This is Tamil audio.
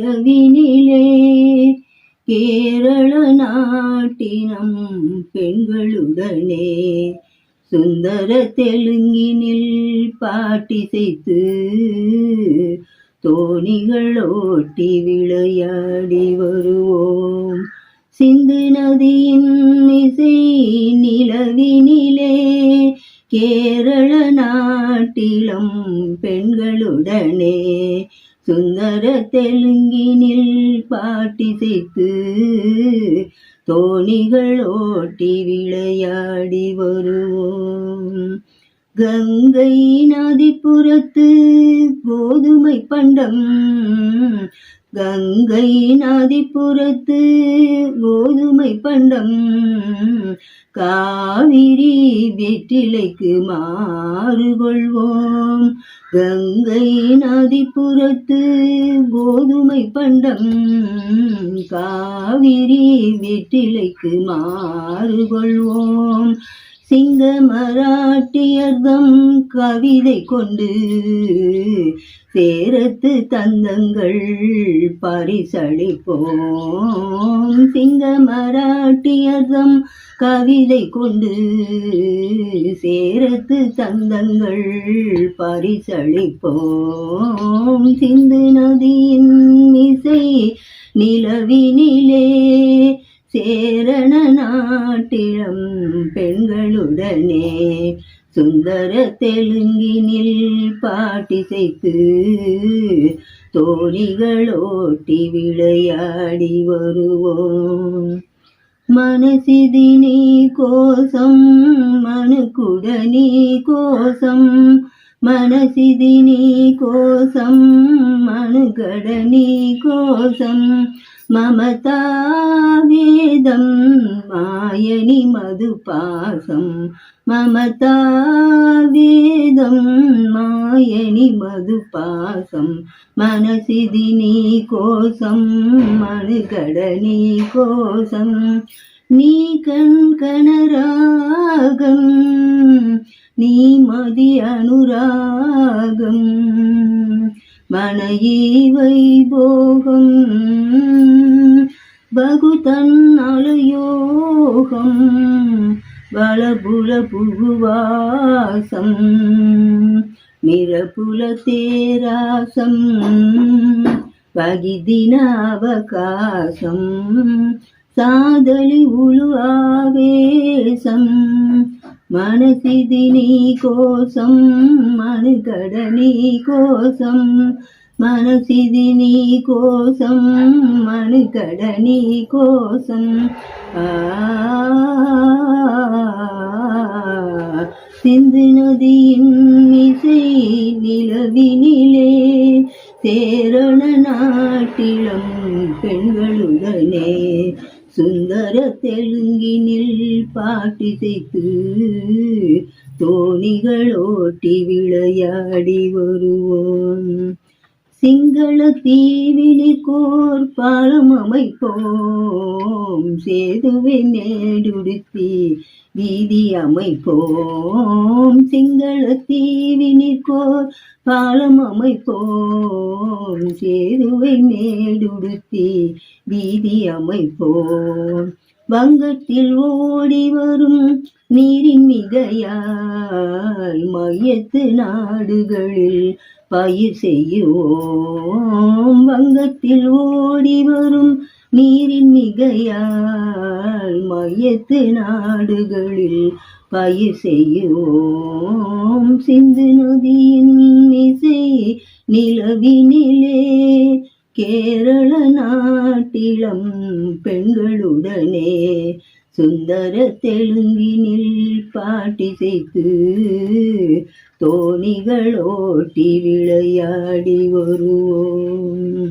நிலவினிலே கேரள நாட்டினம் பெண்களுடனே சுந்தர தெலுங்கினில் பாட்டிசைத்து தோணிகள் ஓட்டி விளையாடி வருவோம். சிந்து நதியின் இசை நிலவினிலே கேரள நாட்டிலம் பெண்களுடனே சுந்தர தெலுங்கினில் பாட்டிசைத்து தோணிகள் ஓட்டி விளையாடி வருவோம். கங்கை நதிப்புறத்து கோதுமை பண்டம் கங்கை நதிப்புறத்து கோதுமை பண்டம் காவிரி வெற்றிலைக்கு மாறுகொள்வோம். கங்கை நதிப்புறத்து கோதுமை பண்டம் காவிரி வெற்றிலைக்கு மாறுகொள்வோம். சிங்க மராட்டியர்தம் கவிதை கொண்டு சேரத்து தந்தங்கள் பரிசளிப்போம். சிங்க மராட்டியர்தம் கவிதை கொண்டு சேரத்து தந்தங்கள் பரிசளிப்போம். சிந்து நதியின் இசை நிலவினிலே சேரண நாட்டிலம் பெண்களுடனே சுந்தர தெலுங்கினில் பாட்டிசைத்து தோணிகள் ஓட்டி விளையாடி வருவோம். మనసిది నీ కోసం మనుకుడ నీ కోసం మనసిది నీ కోసం మనుగడ నీ కోసం మమతా వేదం మాయని మధుపాసం మమతా వేదం మాయని మధుపాసం మనసిది నీ కోసం మనుగడ నీ కోసం నీ కణరాగం నీ మది అనురాగం మన ఈ వైభోగం బగుతన్నలయోగం బలబుల పుగువాసం నిరపుల తేరాసం పగిదిన అవకాశం సాదలి ఉలు ఆవేశం మనసిది నీ కోసం మనుగడ నీ కోసం మనసిది నీ కోసం మనుగడ నీ కోసం சிந்து நதியின் இசை நிலவினிலே சேரண நாட்டிலம் பெண்களுடனே சுந்தர தெலுங்கினில் பாட்டிசைத்து தோணிகள் ஓட்டி விளையாடி வருவோம். சிங்கள தீவினிற்கோர் பாலம் அமைப்போம். சேதுவை நேடுடுத்தி வீதி அமைப்போம். சிங்கள தீவினிற்கோர் பாலம் அமைப்போம். சேதுவை மேடுடுத்தி வீதி அமைப்போம். வங்கத்தில் ஓடி வரும் நீரின் மிகையால் மையத்து நாடுகளில் பயிர் செய்யுவோம். வங்கத்தில் ஓடி வரும் நீரின் மிகையால் மையத்து நாடுகளில் பயிர் செய்யுவோம். சிந்து நதியின் இசை நிலவினிலே கேரள நாட்டிலம் பெண்களுடனே சுந்தர தெலுங்கினில் பாட்டிசைத்து தோணிகள் ஓட்டி விளையாடி வருவோம்.